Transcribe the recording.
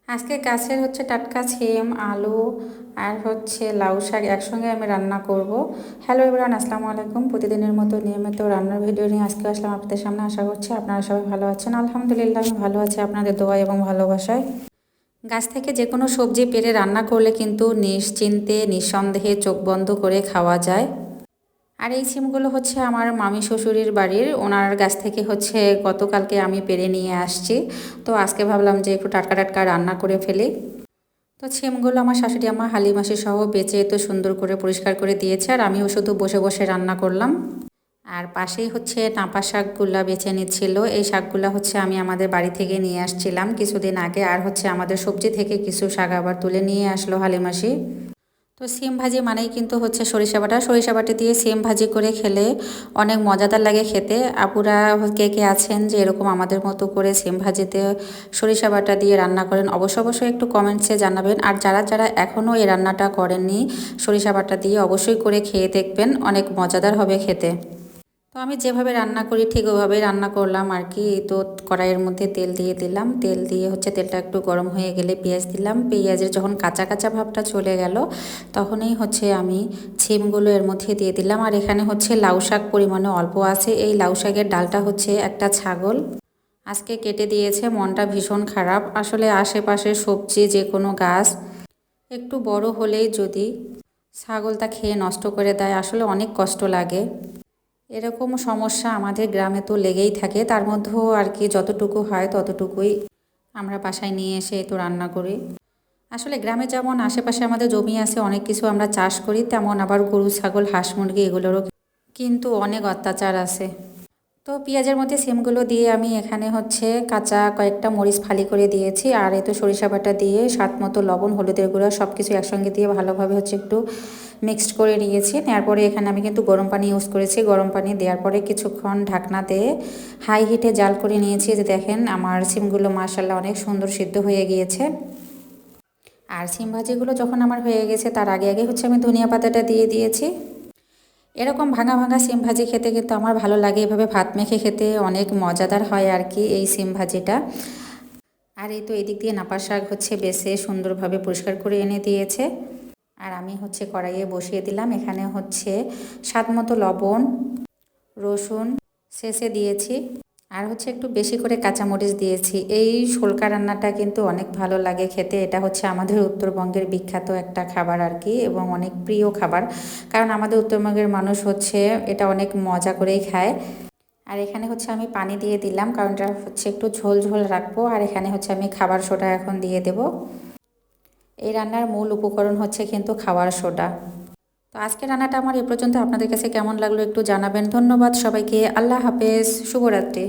আজকে গাছের টাটকা সিম, আলু আর লাউ শাক একসঙ্গে আমি রান্না করব। হ্যালো এভরিওয়ান, আসসালামু আলাইকুম। প্রতিদিনের মতো নিয়মিত রান্নার ভিডিও নিয়ে আজকে আসলাম আপনাদের সামনে। আশা করছি আপনারা সবাই ভালো আছেন। আলহামদুলিল্লাহ আমি ভালো আছি আপনাদের দোয়া এবং ভালোবাসায়। গাছ থেকে যে কোনো সবজি পেড়ে রান্না করলে কিন্তু নিশ্চিন্তে নিঃসন্দেহে চোখ বন্ধ করে খাওয়া যায়। আর এই সিমগুলো আমার মামি শ্বশুরের বাড়ির, ওনার গাছ থেকে গতকালকে আমি পেড়ে নিয়ে আসছি। তো আজকে ভাবলাম যে একটু টাটকা টাটকা রান্না করে ফেলি। তো সিমগুলো আমার শাশুড়ি আম্মা হালিমাসি সহ বেঁচে তো সুন্দর করে পরিষ্কার করে দিয়েছে, আর আমিও শুধু বসে বসে রান্না করলাম। আর পাশেই নাপা শাকগুলা বেছে নিচ্ছিল। এই শাকগুলা আমি আমাদের বাড়ি থেকে নিয়ে আসছিলাম কিছুদিন আগে, আর আমাদের সবজি থেকে কিছু শাক আবার তুলে নিয়ে আসলো হালিমাসি। তো সিম ভাজি মানেই কিন্তু সরিষা বাটা দিয়ে সিম ভাজি করে খেলে অনেক মজাদার লাগে খেতে। আপুরা কে কে আছেন যে এরকম আমাদের মতো করে সিম ভাজিতে সরিষা বাটা দিয়ে রান্না করেন, অবশ্যই একটু কমেন্টসে জানাবেন। আর যারা যারা এখনও এই রান্নাটা করেননি সরিষা বাটা দিয়ে, অবশ্যই করে খেয়ে দেখবেন, অনেক মজাদার হবে খেতে। তো আমি যেভাবে রান্না করি ঠিক ওভাবেই রান্না করলাম আর কি। তো কড়াইয়ের মধ্যে তেল দিয়ে দিলাম, তেল দিয়ে তেলটা একটু গরম হয়ে গেলে পেঁয়াজ দিলাম। পেঁয়াজের যখন কাঁচা কাঁচা ভাবটা চলে গেল তখনই আমি সিমগুলো এর মধ্যে দিয়ে দিলাম। আর এখানে লাউ শাক পরিমাণে অল্প আছে। এই লাউ শাকের ডালটা একটা ছাগল আজকে কেটে দিয়েছে। মনটা ভীষণ খারাপ। আসলে আশেপাশে সবজি যে কোনো গাছ একটু বড় হলেই যদি ছাগলটা খেয়ে নষ্ট করে দেয়, আসলে অনেক কষ্ট লাগে। এরকম সমস্যা আমাদের গ্রামে তো লেগেই থাকে। তার মধ্যেও আর কি যতটুকু হয় ততটুকুই আমরা বাসায় নিয়ে এসে তো রান্না করি। আসলে গ্রামে যেমন আশেপাশে আমাদের জমি আছে, অনেক কিছু আমরা চাষ করি, তেমন আবার গরু ছাগল হাঁস মুরগি এগুলোরও কিন্তু অনেক অত্যাচার আছে। তো পেঁয়াজের মধ্যে সিমগুলো দিয়ে আমি এখানে কাঁচা কয়েকটা মরিচ ফালি করে দিয়েছি। আর এই তো সরিষা বাটা দিয়ে স্বাদ মতো লবণ, হলুদের গুঁড়া সব কিছু একসঙ্গে দিয়ে ভালোভাবে একটু মিক্সড করে নিয়েছি। নেওয়ার পরে এখানে আমি কিন্তু গরম পানি ইউজ করেছি। গরম পানি দেওয়ার পরে কিছুক্ষণ ঢাকনা দিয়ে হাই হিটে জাল করে নিয়েছি। যে দেখেন আমার সিমগুলো মাশাআল্লাহ অনেক সুন্দর সিদ্ধ হয়ে গিয়েছে। আর সিম ভাজিগুলো যখন আমার হয়ে গেছে তার আগে আগে আমি ধনিয়া পাতাটা দিয়ে দিয়েছি। এরকম ভাঙা ভাঙা সিম ভাজি খেতে কিন্তু আমার ভালো লাগে। এভাবে ভাত মেখে খেতে অনেক মজাদার হয় আর কি এই সিম ভাজিটা। আর এই তো এদিক দিয়ে নাপা শাক বেছে সুন্দরভাবে পরিষ্কার করে এনে দিয়েছে। আর আমি কড়াইয়ে বসিয়ে দিলাম। এখানে স্বাদ মতো লবণ, রসুন শেষে দিয়েছি, আর একটু বেশি করে কাঁচামরিচ দিয়েছি। এই শোলকা রান্নাটা কিন্তু অনেক ভালো লাগে খেতে। এটা আমাদের উত্তরবঙ্গের বিখ্যাত একটা খাবার আর কি, এবং অনেক প্রিয় খাবার। কারণ আমাদের উত্তরবঙ্গের মানুষ এটা অনেক মজা করেই খায়। আর এখানে আমি পানি দিয়ে দিলাম, কারণ এটা একটু ঝোল ঝোল রাখবো। আর এখানে আমি খাবার সোডা এখন দিয়ে দেব। এই রান্নার মূল উপকরণ কিন্তু খাবার সোডা। তো আজকে রান্নাটা আমার এ পর্যন্ত। আপনাদের কাছে কেমন লাগলো একটু জানাবেন। ধন্যবাদ সবাইকে। আল্লাহ হাফেজ, শুভরাত্রি।